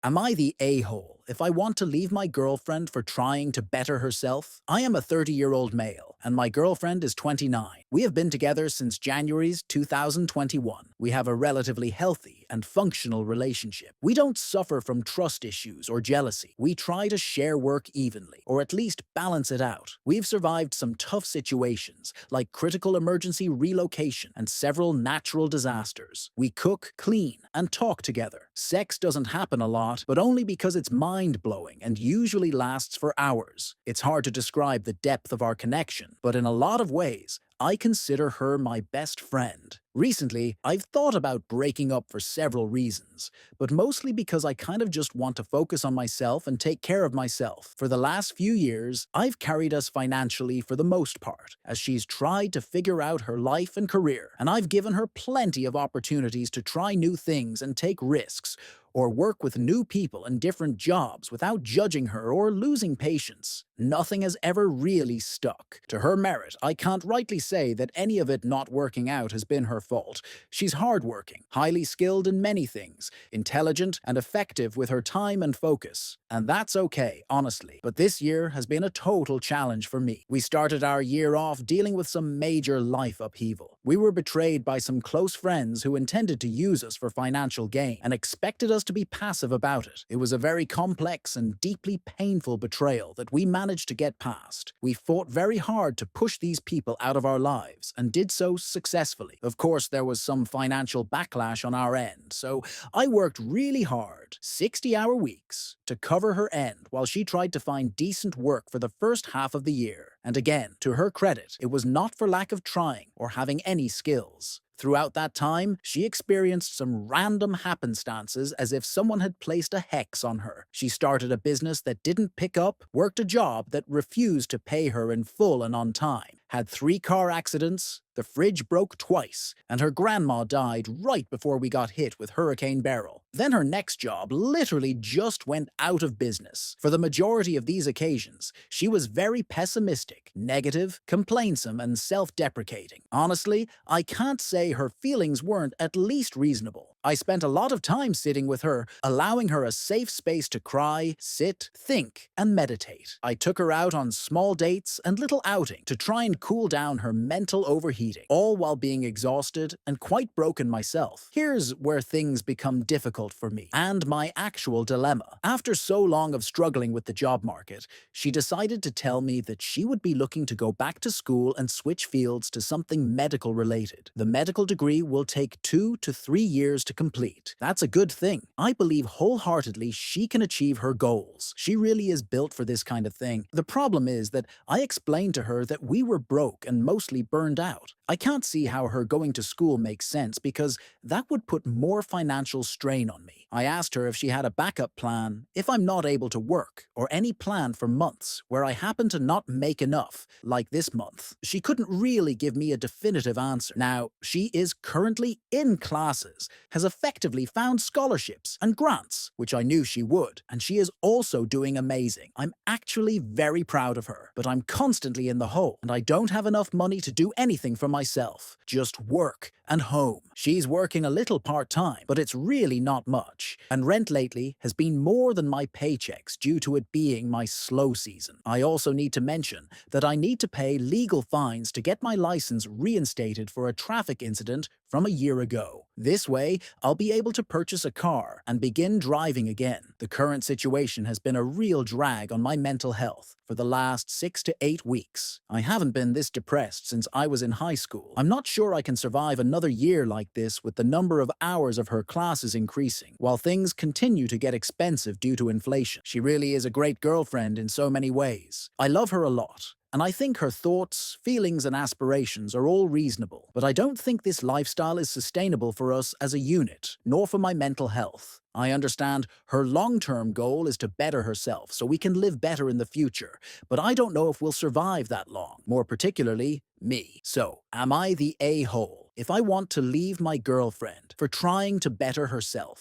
Am I the a-hole if I want to leave my girlfriend for trying to better herself? I am a 30-year-old male, and my girlfriend is 29. We have been together since January's 2021. We have a relatively healthy and functional relationship. We don't suffer from trust issues or jealousy. We try to share work evenly, or at least balance it out. We've survived some tough situations, like critical emergency relocation and several natural disasters. We cook, clean, and talk together. Sex doesn't happen a lot, but only because it's mind-blowing and usually lasts for hours. It's hard to describe the depth of our connection, but in a lot of ways, I consider her my best friend. Recently, I've thought about breaking up for several reasons, but mostly because I kind of just want to focus on myself and take care of myself. For the last few years, I've carried us financially for the most part, as she's tried to figure out her life and career, and I've given her plenty of opportunities to try new things and take risks, or work with new people in different jobs without judging her or losing patience. Nothing has ever really stuck. To her merit, I can't rightly say that any of it not working out has been her fault. She's hardworking, highly skilled in many things, intelligent and effective with her time and focus. And that's okay, honestly. But this year has been a total challenge for me. We started our year off dealing with some major life upheaval. We were betrayed by some close friends who intended to use us for financial gain and expected us to be passive about it. It was a very complex and deeply painful betrayal that we managed to get past. We fought very hard to push these people out of our lives and did so successfully. Of course, there was some financial backlash on our end, so I worked really hard, 60-hour weeks, to cover her end while she tried to find decent work for the first half of the year. And again, to her credit, it was not for lack of trying or having any skills. Throughout that time, she experienced some random happenstances as if someone had placed a hex on her. She started a business that didn't pick up, worked a job that refused to pay her in full and on time, had 3 car accidents, the fridge broke twice, and her grandma died right before we got hit with Hurricane Beryl. Then her next job literally just went out of business. For the majority of these occasions, she was very pessimistic, negative, complainsome, and self-deprecating. Honestly, I can't say her feelings weren't at least reasonable. I spent a lot of time sitting with her, allowing her a safe space to cry, sit, think, and meditate. I took her out on small dates and little outing to try and cool down her mental overheating, all while being exhausted and quite broken myself. Here's where things become difficult for me, and my actual dilemma. After so long of struggling with the job market, she decided to tell me that she would be looking to go back to school and switch fields to something medical related. The medical degree will take 2 to 3 years to complete. That's a good thing. I believe wholeheartedly she can achieve her goals. She really is built for this kind of thing. The problem is that I explained to her that we were broke and mostly burned out. I can't see how her going to school makes sense because that would put more financial strain on me. I asked her if she had a backup plan if I'm not able to work, or any plan for months where I happen to not make enough, like this month. She couldn't really give me a definitive answer. Now, she is currently in classes, has effectively found scholarships and grants, which I knew she would, and she is also doing amazing. I'm actually very proud of her, but I'm constantly in the hole, and I don't have enough money to do anything for myself, just work and home. She's working a little part-time, but it's really not much, and rent lately has been more than my paychecks due to it being my slow season. I also need to mention that I need to pay legal fines to get my license reinstated for a traffic incident from a year ago. This way, I'll be able to purchase a car and begin driving again. The current situation has been a real drag on my mental health for the last 6 to 8 weeks. I haven't been this depressed since I was in high school. I'm not sure I can survive another year like this with the number of hours of her classes increasing, while things continue to get expensive due to inflation. She really is a great girlfriend in so many ways. I love her a lot, and I think her thoughts, feelings, and aspirations are all reasonable. But I don't think this lifestyle is sustainable for us as a unit, nor for my mental health. I understand her long-term goal is to better herself so we can live better in the future, but I don't know if we'll survive that long, more particularly me. So, am I the a-hole if I want to leave my girlfriend for trying to better herself?